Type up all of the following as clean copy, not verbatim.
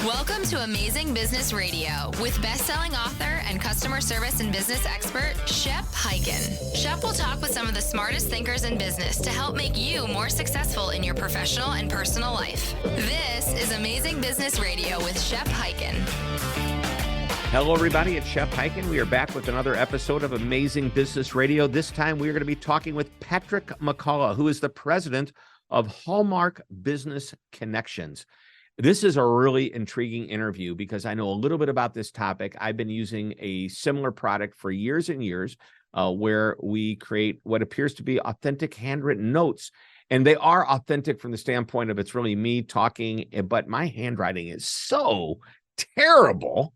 Welcome to Amazing Business Radio with best-selling author and customer service and business expert, Shep Hyken. Shep will talk with some of the smartest thinkers in business to help make you more successful in your professional and personal life. This is Amazing Business Radio with Shep Hyken. Hello, everybody. It's Shep Hyken. We are back with another episode of Amazing Business Radio. This time, we are going to be talking with Patrick McCullough, who is the president of Hallmark Business Connections. This is a really intriguing interview because I know a little bit about this topic. I've been using a similar product for years and years where we create what appears to be authentic handwritten notes. And they are authentic from the standpoint of it's really me talking, but my handwriting is so terrible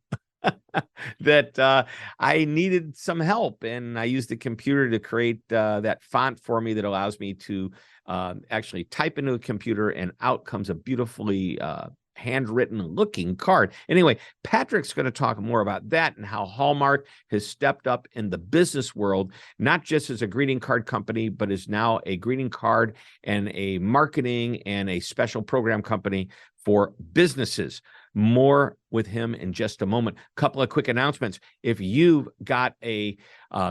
that I needed some help. And I used the computer to create that font for me that allows me to actually type into a computer, and out comes a beautifully handwritten looking card. Anyway, Patrick's going to talk more about that and how Hallmark has stepped up in the business world, not just as a greeting card company, but is now a greeting card and a marketing and a special program company for businesses. More with him in just a moment. Couple of quick announcements. If you've got a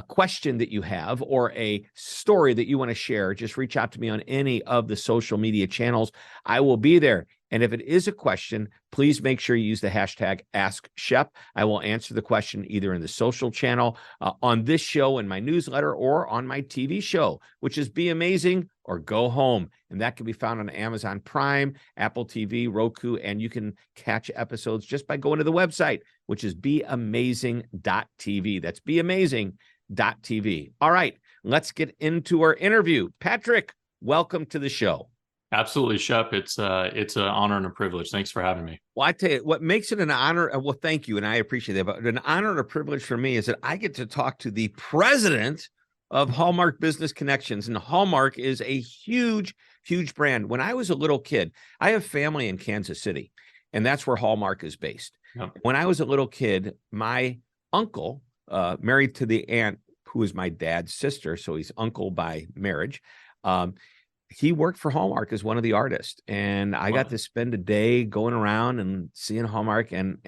question that you have or a story that you want to share, just reach out to me on any of the social media channels. I will be there. And if it is a question, please make sure you use the hashtag AskShep. I will answer the question either in the social channel, on this show, in my newsletter, or on my TV show, which is Be Amazing or Go Home. And that can be found on Amazon Prime, Apple TV, Roku, and you can catch episodes just by going to the website, which is beamazing.tv. That's beamazing.tv. All right, let's get into our interview. Patrick, welcome to the show. Absolutely, Shep. It's an honor and a privilege. Thanks for having me. Well, I tell you, what makes it an honor, well, thank you, and I appreciate that, but an honor and a privilege for me is that I get to talk to the president of Hallmark Business Connections, and Hallmark is a huge, huge brand. When I was a little kid, I have family in Kansas City, and that's where Hallmark is based. Yep. When I was a little kid, my uncle, married to the aunt who is my dad's sister, so he's uncle by marriage, he worked for Hallmark as one of the artists, and I got to spend a day going around and seeing Hallmark, and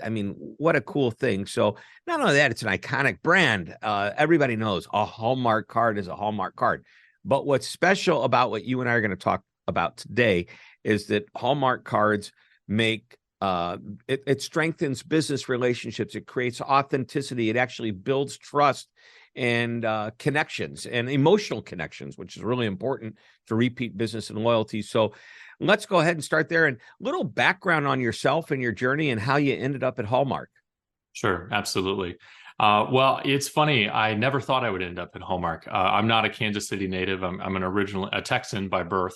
I mean, what a cool thing. So not only that, it's an iconic brand. Everybody knows a Hallmark card is a Hallmark card. But what's special about what you and I are going to talk about today is that Hallmark cards make it strengthens business relationships. It creates authenticity. It actually builds trust and connections and emotional connections, which is really important to repeat business and loyalty. So let's go ahead and start there. And a little background on yourself and your journey and how you ended up at Hallmark. Sure, absolutely. Well, it's funny. I never thought I would end up at Hallmark. I'm not a Kansas City native. I'm an original a Texan by birth.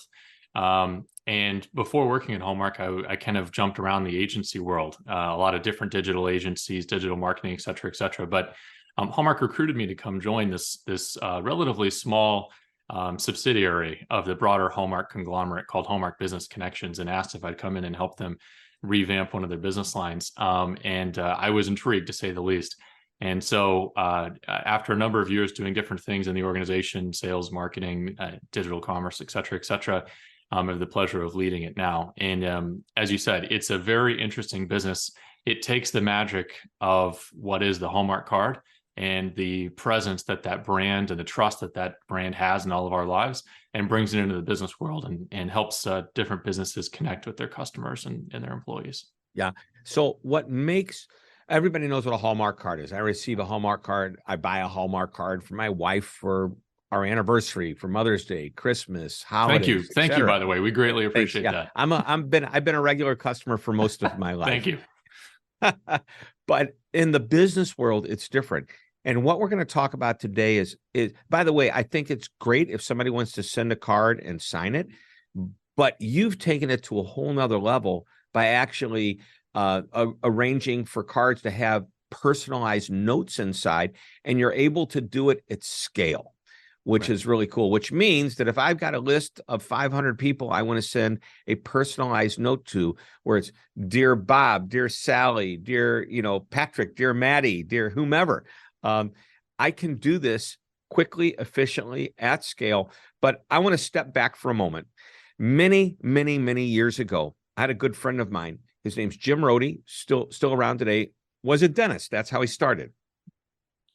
And before working at Hallmark, I kind of jumped around the agency world, a lot of different digital agencies, digital marketing, et cetera, et cetera. But Hallmark recruited me to come join this relatively small subsidiary of the broader Hallmark conglomerate called Hallmark Business Connections, and asked if I'd come in and help them revamp one of their business lines. And I was intrigued, to say the least. And so after a number of years doing different things in the organization, sales, marketing, digital commerce, et cetera, I have the pleasure of leading it now. And as you said, it's a very interesting business. It takes the magic of what is the Hallmark card and the presence that brand and the trust that brand has in all of our lives, and brings it into the business world and helps different businesses connect with their customers and their employees. Yeah. So what makes, everybody knows what a Hallmark card is. I receive a Hallmark card. I buy a Hallmark card for my wife for our anniversary, for Mother's Day, Christmas, holidays. Thank you. By the way, we greatly appreciate that. I've been a regular customer for most of my life. Thank you. But in the business world, it's different. And what we're going to talk about today is, by the way, I think it's great if somebody wants to send a card and sign it, but you've taken it to a whole nother level by actually arranging for cards to have personalized notes inside, and you're able to do it at scale, which is really cool, which means that if I've got a list of 500 people I want to send a personalized note to, where it's dear Bob, dear Sally, dear, Patrick, dear Maddie, dear whomever, I can do this quickly, efficiently, at scale. But I want to step back for a moment. Many, many, many years ago, I had a good friend of mine. his name's Jim Rohde, still around today, was a dentist. That's how he started.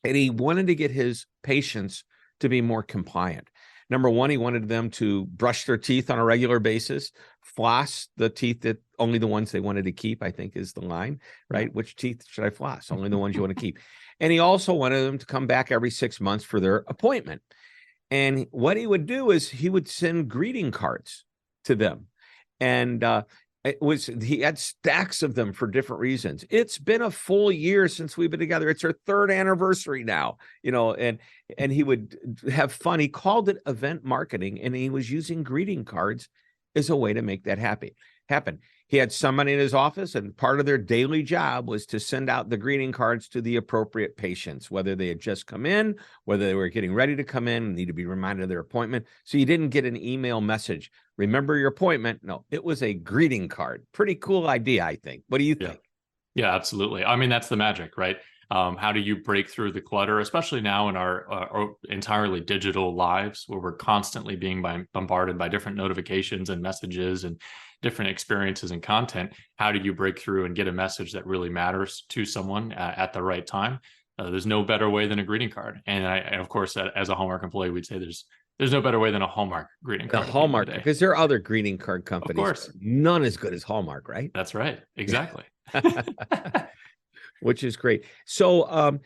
And he wanted to get his patients to be more compliant. Number one, he wanted them to brush their teeth on a regular basis, floss the teeth that only the ones they wanted to keep, I think is the line, right? Which teeth should I floss? Only the ones you want to keep. And he also wanted them to come back every 6 months for their appointment. And what he would do is he would send greeting cards to them. And he had stacks of them for different reasons. It's been a full year since we've been together. It's our 3rd anniversary now, and he would have fun. He called it event marketing, and he was using greeting cards as a way to make that happen. He had somebody in his office, and part of their daily job was to send out the greeting cards to the appropriate patients, whether they had just come in, whether they were getting ready to come in, need to be reminded of their appointment. So you didn't get an email message, remember your appointment. No, it was a greeting card. Pretty cool idea, I think. What do you think? Yeah, absolutely. I mean, that's the magic, right? How do you break through the clutter, especially now in our entirely digital lives, where we're constantly being bombarded by different notifications and messages and different experiences and content? How do you break through and get a message that really matters to someone at the right time? There's no better way than a greeting card. And of course, as a Hallmark employee, we'd say there's no better way than a Hallmark greeting card. Hallmark, because there are other greeting card companies. Of course. None as good as Hallmark, right? That's right. Exactly. Which is great. So,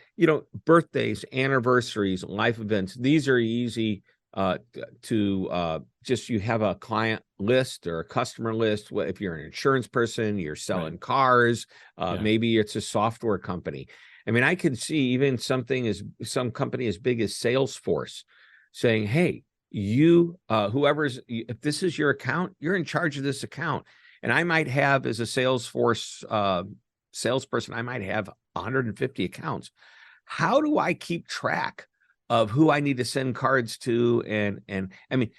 birthdays, anniversaries, life events, these are easy to just, you have a client list or a customer list. If you're an insurance person, you're selling cars, maybe it's a software company. I mean, I can see even some company as big as Salesforce saying, hey, if this is your account, you're in charge of this account. And I might have, as a Salesforce salesperson, I might have 150 accounts. How do I keep track of who I need to send cards to? And I mean,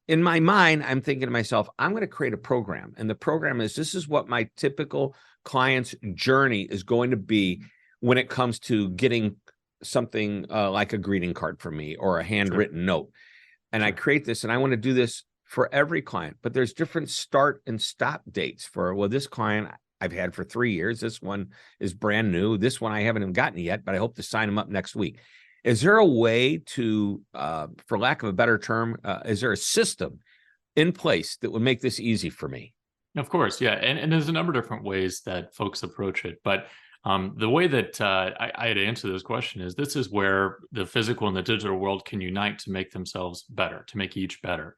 in my mind, I'm thinking to myself, I'm going to create a program. And the program is, this is what my typical client's journey is going to be when it comes to getting something like a greeting card from me or a handwritten note. And I create this, and I want to do this for every client, but there's different start and stop dates for, this client I've had for 3 years. This one is brand new. This one I haven't even gotten yet, but I hope to sign them up next week. Is there a way to, for lack of a better term, is there a system in place that would make this easy for me? Of course, yeah. And there's a number of different ways that folks approach it. But the way that I'd answer this question is, this is where the physical and the digital world can unite to make themselves better, to make each better.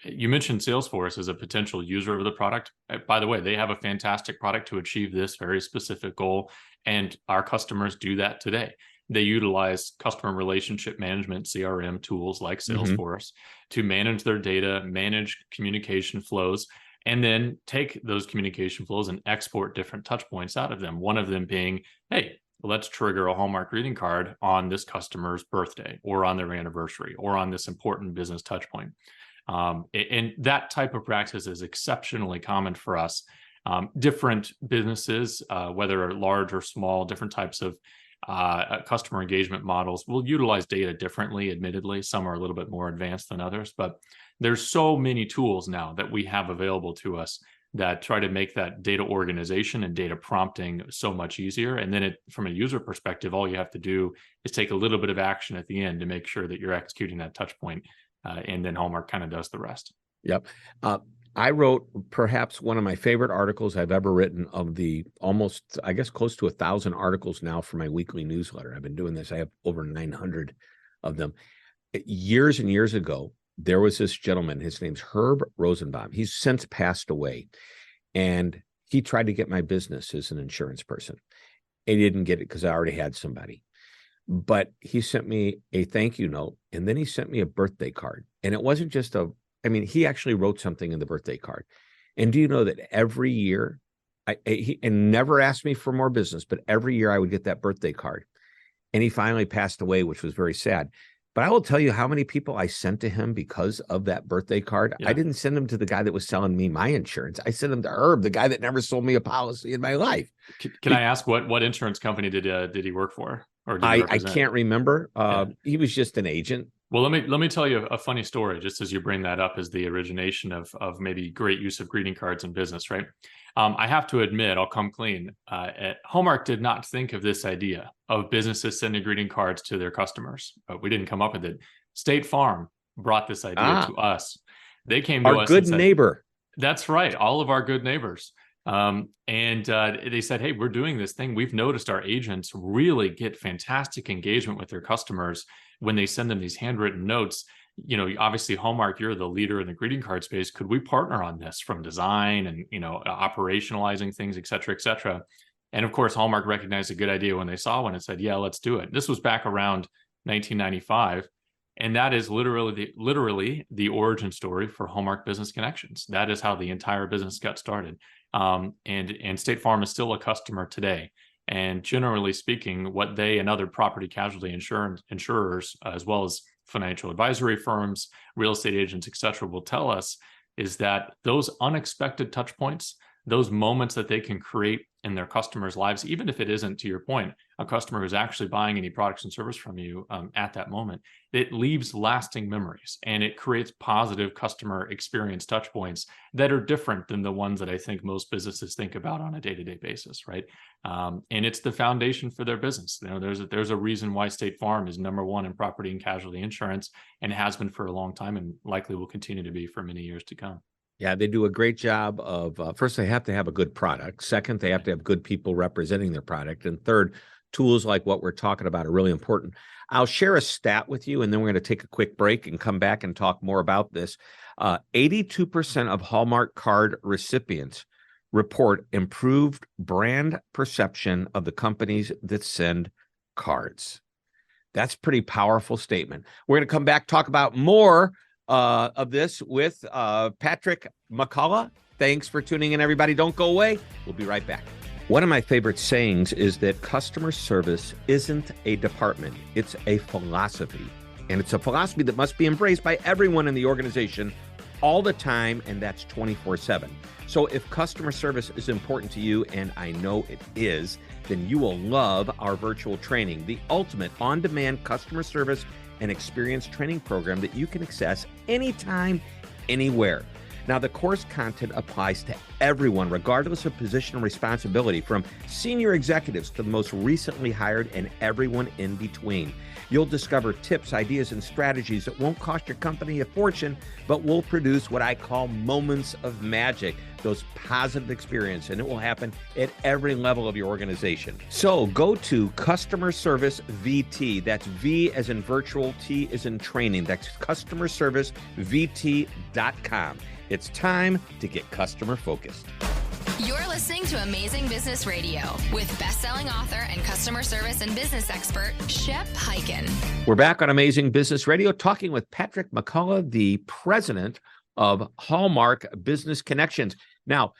You mentioned Salesforce as a potential user of the product. By the way, they have a fantastic product to achieve this very specific goal, and our customers do that today. They utilize customer relationship management, CRM tools like Salesforce to manage their data, manage communication flows, and then take those communication flows and export different touch points out of them. One of them being, hey, let's trigger a Hallmark greeting card on this customer's birthday or on their anniversary or on this important business touch point. And that type of practice is exceptionally common for us. Different businesses, whether large or small, different types of customer engagement models will utilize data differently. Admittedly, some are a little bit more advanced than others, but there's so many tools now that we have available to us that try to make that data organization and data prompting so much easier. And then from a user perspective, all you have to do is take a little bit of action at the end to make sure that you're executing that touch point. And then Hallmark kind of does the rest. Yep. I wrote perhaps one of my favorite articles I've ever written, of the almost, I guess, close to 1,000 articles now for my weekly newsletter. I've been doing this. I have over 900 of them. Years and years ago, there was this gentleman. His name's Herb Rosenbaum. He's since passed away. And he tried to get my business as an insurance person. And he didn't get it because I already had somebody. But he sent me a thank you note, and then he sent me a birthday card. And it wasn't just he actually wrote something in the birthday card. And do you know that every year, he never asked me for more business, but every year I would get that birthday card. And he finally passed away, which was very sad. But I will tell you how many people I sent to him because of that birthday card. Yeah. I didn't send them to the guy that was selling me my insurance. I sent them to Herb, the guy that never sold me a policy in my life. Can I ask what insurance company did he work for? Or I can't remember. He was just an agent. Well, let me tell you a funny story, just as you bring that up as the origination of maybe great use of greeting cards in business, right? I have to admit, I'll come clean. Hallmark did not think of this idea of businesses sending greeting cards to their customers. We didn't come up with it. State Farm brought this idea to us. They came to Our us good and said, neighbor. that's right, all of our good neighbors. They said, hey, we're doing this thing. We've noticed our agents really get fantastic engagement with their customers when they send them these handwritten notes. You know, obviously, Hallmark, you're the leader in the greeting card space. Could we partner on this from design and, operationalizing things, et cetera, et cetera? And of course, Hallmark recognized a good idea when they saw one and said, yeah, let's do it. This was back around 1995. And that is literally the origin story for Hallmark Business Connections. That is how the entire business got started. And State Farm is still a customer today. And generally speaking, what they and other property casualty insurers, as well as financial advisory firms, real estate agents, et cetera, will tell us is that those unexpected touch points, those moments that they can create in their customers' lives, even if it isn't, to your point, a customer who's actually buying any products and service from you at that moment, it leaves lasting memories and it creates positive customer experience touch points that are different than the ones that I think most businesses think about on a day-to-day basis, right? And it's the foundation for their business. There's a reason why State Farm is number one in property and casualty insurance and has been for a long time and likely will continue to be for many years to come. Yeah, they do a great job of, first, they have to have a good product. Second, they have to have good people representing their product. And third, tools like what we're talking about are really important. I'll share a stat with you, and then we're going to take a quick break and come back and talk more about this. 82% of Hallmark card recipients report improved brand perception of the companies that send cards. That's a pretty powerful statement. We're going to come back, talk about more of this with Patrick McCullough. Thanks for tuning in, everybody. Don't go away. We'll be right back. One of my favorite sayings is that customer service isn't a department. It's a philosophy. And it's a philosophy that must be embraced by everyone in the organization all the time, and that's 24/7. So if customer service is important to you, and I know it is, then you will love our virtual training, the ultimate on-demand customer service and experience training program that you can access anytime, anywhere. Now, the course content applies to everyone, regardless of position and responsibility, from senior executives to the most recently hired and everyone in between. You'll discover tips, ideas, and strategies that won't cost your company a fortune, but will produce what I call moments of magic, those positive experiences, and it will happen at every level of your organization. So go to Customer Service VT. That's V as in virtual, T as in training. That's customerservicevt.com. It's time to get customer focused. You're listening to Amazing Business Radio with best-selling author and customer service and business expert, Shep Hyken. We're back on Amazing Business Radio talking with Patrick McCullough, the president of Hallmark Business Connections. Now,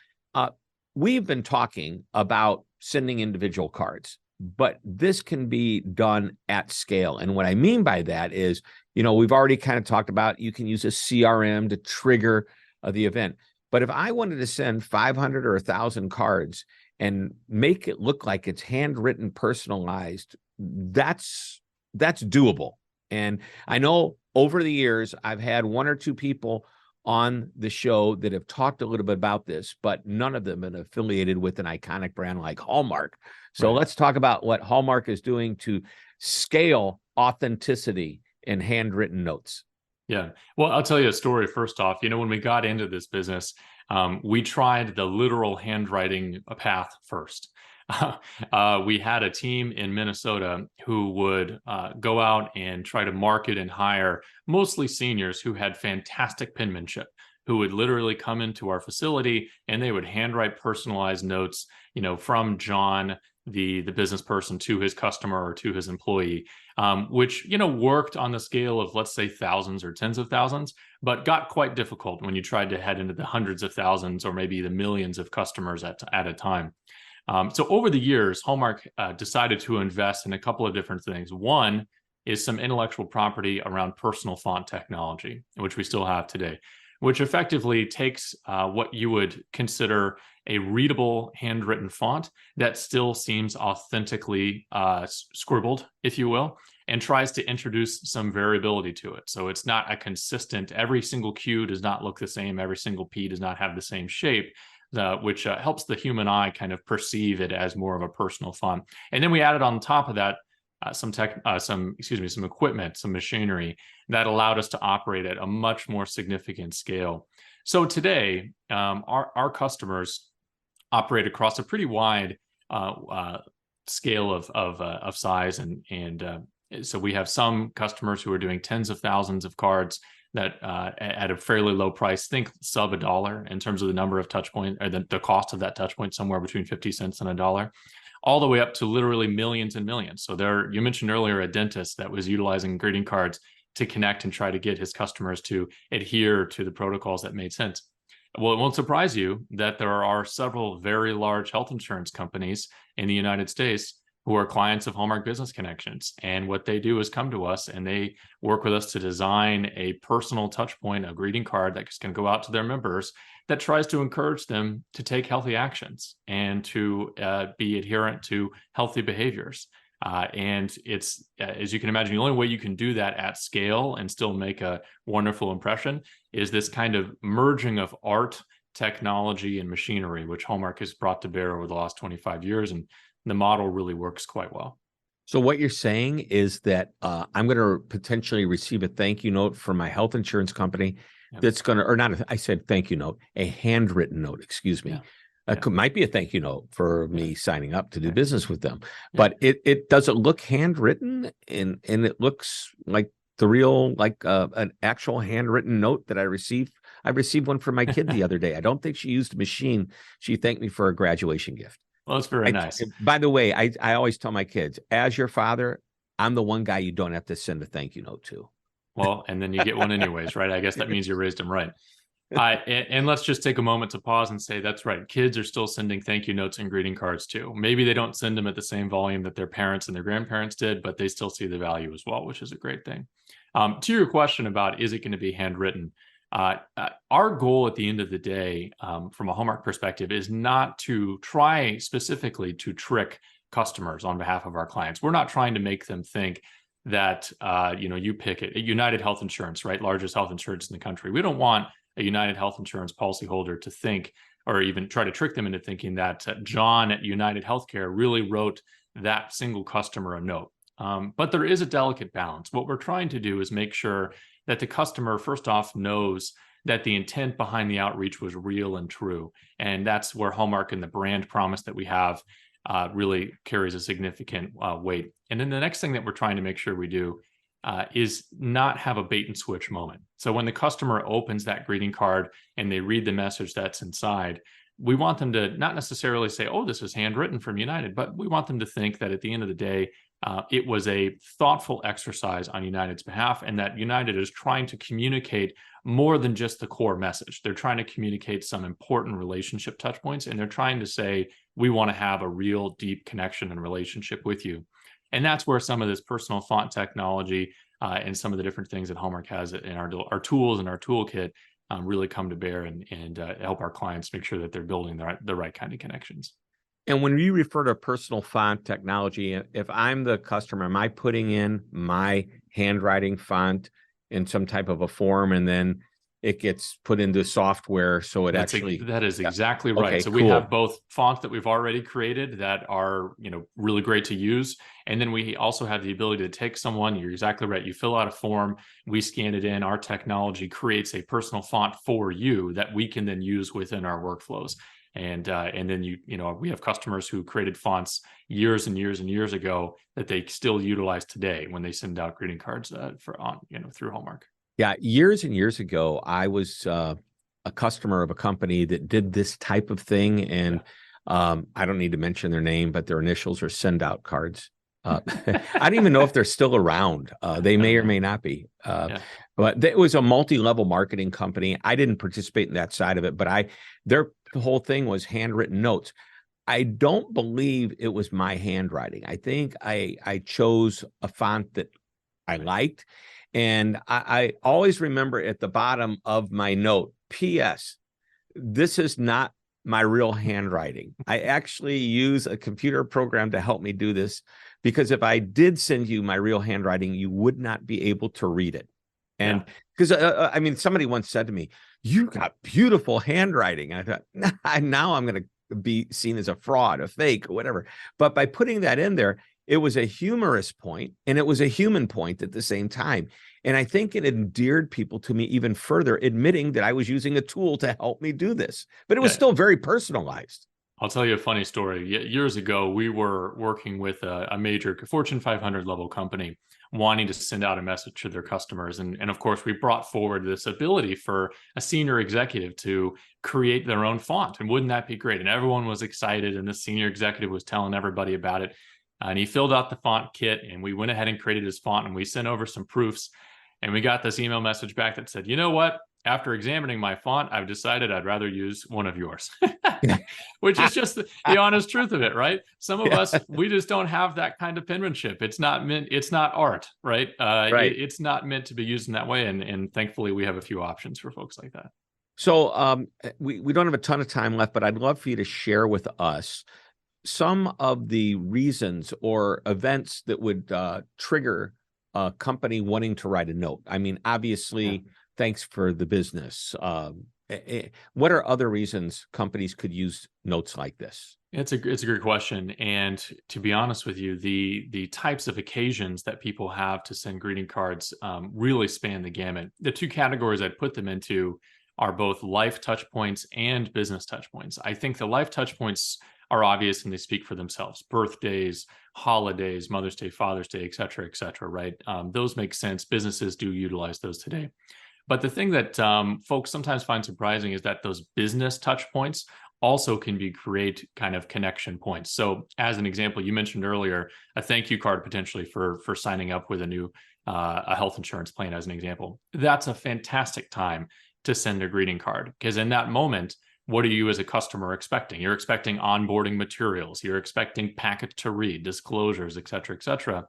we've been talking about sending individual cards, but this can be done at scale. And what I mean by that is, we've already kind of talked about you can use a CRM to trigger the event. But if I wanted to send 500 or 1,000 cards and make it look like it's handwritten, personalized, that's doable. And I know over the years, I've had one or two people on the show that have talked a little bit about this, but none of them have been affiliated with an iconic brand like Hallmark. So Let's talk about what Hallmark is doing to scale authenticity in handwritten notes. Yeah. Well, I'll tell you a story first off. When we got into this business, we tried the literal handwriting path first. We had a team in Minnesota who would go out and try to market and hire mostly seniors who had fantastic penmanship, who would literally come into our facility and they would handwrite personalized notes, from John, the business person, to his customer or to his employee, which, worked on the scale of, let's say, thousands or tens of thousands, but got quite difficult when you tried to head into the hundreds of thousands or maybe the millions of customers at a time. So over the years, Hallmark decided to invest in a couple of different things. One is some intellectual property around personal font technology, which we still have today, which effectively takes what you would consider a readable handwritten font that still seems authentically scribbled, if you will, and tries to introduce some variability to it. So it's not a consistent, every single Q does not look the same, every single P does not have the same shape, which helps the human eye kind of perceive it as more of a personal font. And then we added on top of that some equipment, some machinery that allowed us to operate at a much more significant scale. So today, our customers operate across a pretty wide scale of size, and so we have some customers who are doing tens of thousands of cards that at a fairly low price, think sub $1 in terms of the number of touch point, or the cost of that touch point, somewhere between 50 cents and $1, all the way up to literally millions and millions. So you mentioned earlier a dentist that was utilizing greeting cards to connect and try to get his customers to adhere to the protocols that made sense. Well, it won't surprise you that there are several very large health insurance companies in the United States who are clients of Hallmark Business Connections. And what they do is come to us and they work with us to design a personal touch point, a greeting card that can go out to their members that tries to encourage them to take healthy actions and to be adherent to healthy behaviors. And it's, as you can imagine, the only way you can do that at scale and still make a wonderful impression is this kind of merging of art, technology, and machinery, which Hallmark has brought to bear over the last 25 years. And the model really works quite well. So what you're saying is that I'm going to potentially receive a thank you note from my health insurance company. Yep. That's going to, or not, I said thank you note, a handwritten note, excuse me. Yeah. Might be a thank you note for me signing up to do business with them. But it does it look handwritten, and it looks like the real, like an actual handwritten note that I received. I received one from my kid the other day. I don't think she used a machine. She thanked me for a graduation gift. Well, that's very nice. By the way, I always tell my kids, as your father, I'm the one guy you don't have to send a thank you note to. Well, and then you get one anyways, right? I guess that means you raised him right. And let's just take a moment to pause and say, that's right. Kids are still sending thank you notes and greeting cards too. Maybe they don't send them at the same volume that their parents and their grandparents did, but they still see the value as well, which is a great thing. To your question about, is it going to be handwritten? Our goal at the end of the day, from a Hallmark perspective, is not to try specifically to trick customers on behalf of our clients. We're not trying to make them think that, you pick it. United Health Insurance, right? Largest health insurance in the country. We don't want a United Health Insurance policyholder to think, or even try to trick them into thinking that John at United Healthcare really wrote that single customer a note. But there is a delicate balance. What we're trying to do is make sure that the customer, first off, knows that the intent behind the outreach was real and true. And that's where Hallmark and the brand promise that we have really carries a significant weight. And then the next thing that we're trying to make sure we do is not have a bait and switch moment. So when the customer opens that greeting card and they read the message that's inside, we want them to not necessarily say, oh, this is handwritten from United, but we want them to think that at the end of the day, it was a thoughtful exercise on United's behalf, and that United is trying to communicate more than just the core message. They're trying to communicate some important relationship touch points, and they're trying to say, we want to have a real deep connection and relationship with you. And that's where some of this personal font technology and some of the different things that Hallmark has in our tools and our toolkit really come to bear and help our clients make sure that they're building the right kind of connections. And when you refer to personal font technology, if I'm the customer, am I putting in my handwriting font in some type of a form, and then it gets put into software so it that is exactly right. Okay, so cool. We have both fonts that we've already created that are really great to use, and then we also have the ability to take someone, you're exactly right, you fill out a form, we scan it in, our technology creates a personal font for you that we can then use within our workflows. And then we have customers who created fonts years and years and years ago that they still utilize today when they send out greeting cards through Hallmark. Yeah, years and years ago, I was a customer of a company that did this type of thing, and I don't need to mention their name, but their initials are send out cards. I don't even know if they're still around. They may or may not be. But it was a multi-level marketing company. I didn't participate in that side of it, but their whole thing was handwritten notes. I don't believe it was my handwriting. I think I chose a font that I liked. And I always remember at the bottom of my note, P.S., this is not my real handwriting. I actually use a computer program to help me do this, because if I did send you my real handwriting, you would not be able to read it. And because I mean, somebody once said to me, "You got beautiful handwriting." And I thought, nah, now I'm going to be seen as a fraud, a fake, or whatever. But by putting that in there, it was a humorous point and it was a human point at the same time. And I think it endeared people to me even further, admitting that I was using a tool to help me do this. But it was still very personalized. I'll tell you a funny story. Years ago, we were working with a major Fortune 500 level company wanting to send out a message to their customers. And of course, we brought forward this ability for a senior executive to create their own font. And wouldn't that be great? And everyone was excited. And the senior executive was telling everybody about it. And he filled out the font kit, and we went ahead and created his font, and we sent over some proofs. And we got this email message back that said, you know what? After examining my font, I've decided I'd rather use one of yours, which is just the honest truth of it, right? Some of us, we just don't have that kind of penmanship. It's not art, right? It's not meant to be used in that way. And thankfully, we have a few options for folks like that. So we don't have a ton of time left, but I'd love for you to share with us some of the reasons or events that would trigger a company wanting to write a note. I mean, obviously, thanks for the business. What are other reasons companies could use notes like this? It's a great question. And to be honest with you, the types of occasions that people have to send greeting cards really span the gamut. The two categories I'd put them into are both life touch points and business touch points. I think the life touch points are obvious and they speak for themselves. Birthdays, holidays, Mother's Day, Father's Day, et cetera, right? Those make sense. Businesses do utilize those today. But the thing that folks sometimes find surprising is that those business touch points also can be great kind of connection points. So as an example, you mentioned earlier, a thank you card potentially for signing up with a new a health insurance plan as an example. That's a fantastic time to send a greeting card, because in that moment, what are you as a customer expecting? You're expecting onboarding materials. You're expecting packet to read, disclosures, et cetera, et cetera.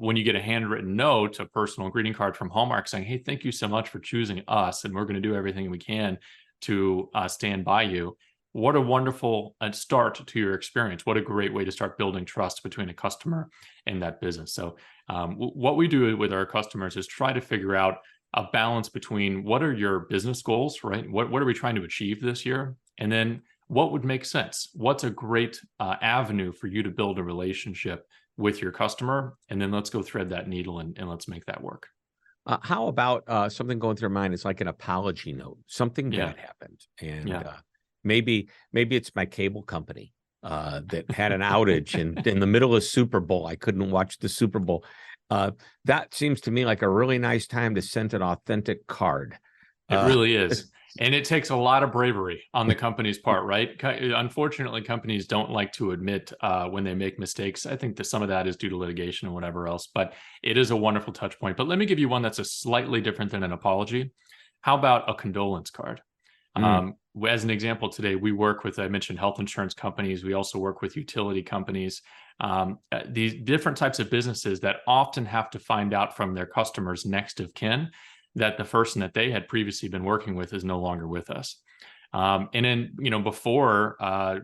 When you get a handwritten note, a personal greeting card from Hallmark saying, hey, thank you so much for choosing us, and we're going to do everything we can to stand by you. What a wonderful start to your experience. What a great way to start building trust between a customer and that business. So what we do with our customers is try to figure out a balance between what are your business goals, right? What are we trying to achieve this year? And then what would make sense? What's a great avenue for you to build a relationship with your customer? And then let's go thread that needle and let's make that work. How about something going through your mind? It's like an apology note, something bad happened. And maybe it's my cable company that had an outage and in the middle of Super Bowl, I couldn't watch the Super Bowl. That seems to me like a really nice time to send an authentic card. It really is. And it takes a lot of bravery on the company's part, right? Unfortunately, companies don't like to admit when they make mistakes. I think that some of that is due to litigation and whatever else, but it is a wonderful touch point. But let me give you one that's a slightly different than an apology. How about a condolence card? As an example, today, we work with, I mentioned health insurance companies. We also work with utility companies, these different types of businesses that often have to find out from their customers' next of kin that the person that they had previously been working with is no longer with us. And then, before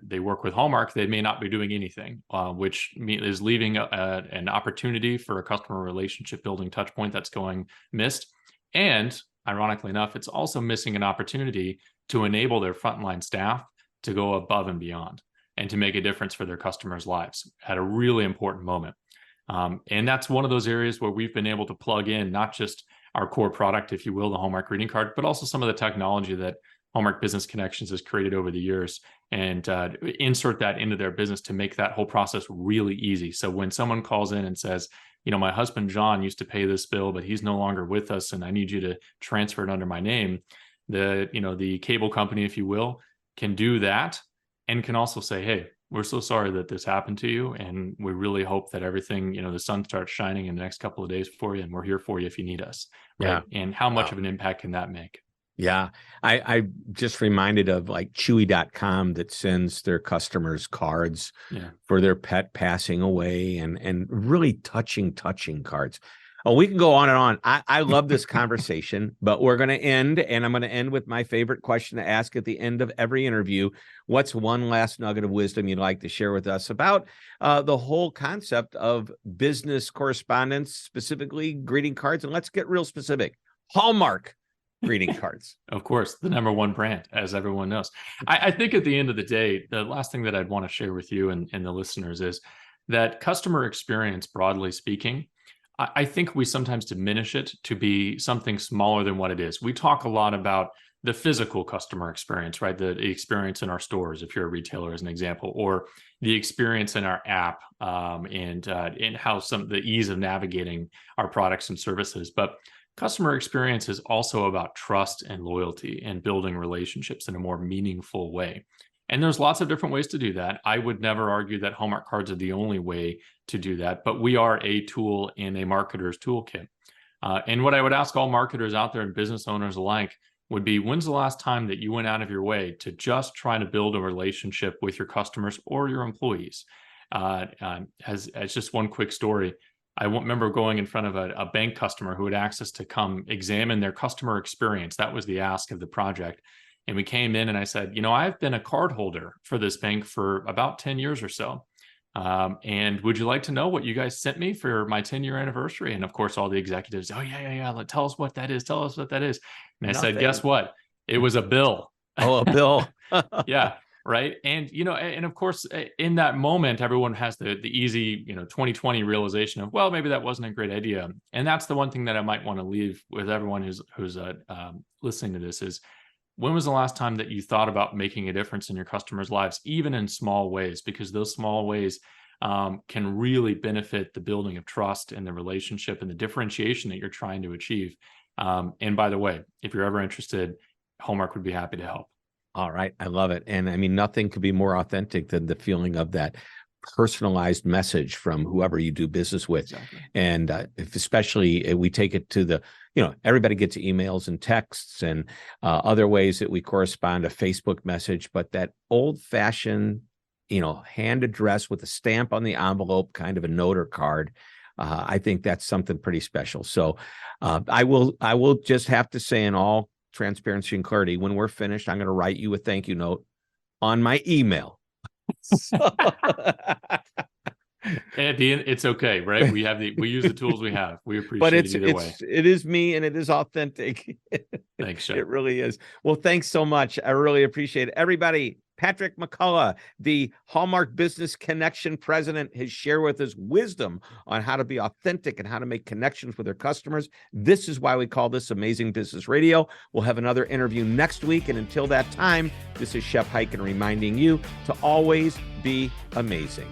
they work with Hallmark, they may not be doing anything, which is leaving an opportunity for a customer relationship building touch point that's going missed. And ironically enough, it's also missing an opportunity to enable their frontline staff to go above and beyond and to make a difference for their customers' lives at a really important moment. And that's one of those areas where we've been able to plug in not just our core product, if you will, the Hallmark greeting card, but also some of the technology that Hallmark Business Connections has created over the years and insert that into their business to make that whole process really easy. So when someone calls in and says, my husband, John, used to pay this bill, but he's no longer with us, and I need you to transfer it under my name, the cable company, if you will, can do that and can also say, hey, we're so sorry that this happened to you. And we really hope that everything, the sun starts shining in the next couple of days for you. And we're here for you if you need us. Right. Yeah. And how much of an impact can that make? Yeah. I just reminded of like Chewy.com that sends their customers cards for their pet passing away and really touching cards. Oh, we can go on and on. I love this conversation, but we're going to end, and I'm going to end with my favorite question to ask at the end of every interview. What's one last nugget of wisdom you'd like to share with us about the whole concept of business correspondence, specifically greeting cards? And let's get real specific. Hallmark greeting cards. Of course, the number one brand, as everyone knows. I think at the end of the day, the last thing that I'd want to share with you and the listeners is that customer experience, broadly speaking, I think we sometimes diminish it to be something smaller than what it is. We talk a lot about the physical customer experience, right? The experience in our stores, if you're a retailer, as an example, or the experience in our app, and how the ease of navigating our products and services. But customer experience is also about trust and loyalty and building relationships in a more meaningful way. And there's lots of different ways to do that. I would never argue that Hallmark cards are the only way to do that, but we are a tool in a marketer's toolkit. And what I would ask all marketers out there and business owners alike would be, when's the last time that you went out of your way to just try to build a relationship with your customers or your employees? As just one quick story, I remember going in front of a bank customer who had asked us to come examine their customer experience. That was the ask of the project. And we came in and I said, I've been a card holder for this bank for about 10 years or so. And would you like to know what you guys sent me for my 10-year anniversary? And of course, all the executives, oh, yeah. Tell us what that is. Tell us what that is. And I said, guess what? It was a bill. Oh, a bill. Yeah. Right. And, and of course, in that moment, everyone has the easy, 2020 realization of, well, maybe that wasn't a great idea. And that's the one thing that I might want to leave with everyone who's listening to this is, when was the last time that you thought about making a difference in your customers' lives, even in small ways? Because those small ways can really benefit the building of trust and the relationship and the differentiation that you're trying to achieve. And by the way, if you're ever interested, Hallmark would be happy to help. All right. I love it. And I mean, nothing could be more authentic than the feeling of that personalized message from whoever you do business with. Exactly. And if especially we take it to the, everybody gets emails and texts and other ways that we correspond, a Facebook message, but that old fashioned, hand addressed with a stamp on the envelope, kind of a note or card. I think that's something pretty special. So I will just have to say, in all transparency and clarity, when we're finished, I'm going to write you a thank you note on my email. It's okay, right? We use the tools we have. We appreciate it either way. It is me and it is authentic. Thanks, Shep. It really is. Well, thanks so much. I really appreciate it. Everybody, Patrick McCullough, the Hallmark Business Connection president, has shared with us wisdom on how to be authentic and how to make connections with their customers. This is why we call this Amazing Business Radio. We'll have another interview next week. And until that time, this is Shep Hyken reminding you to always be amazing.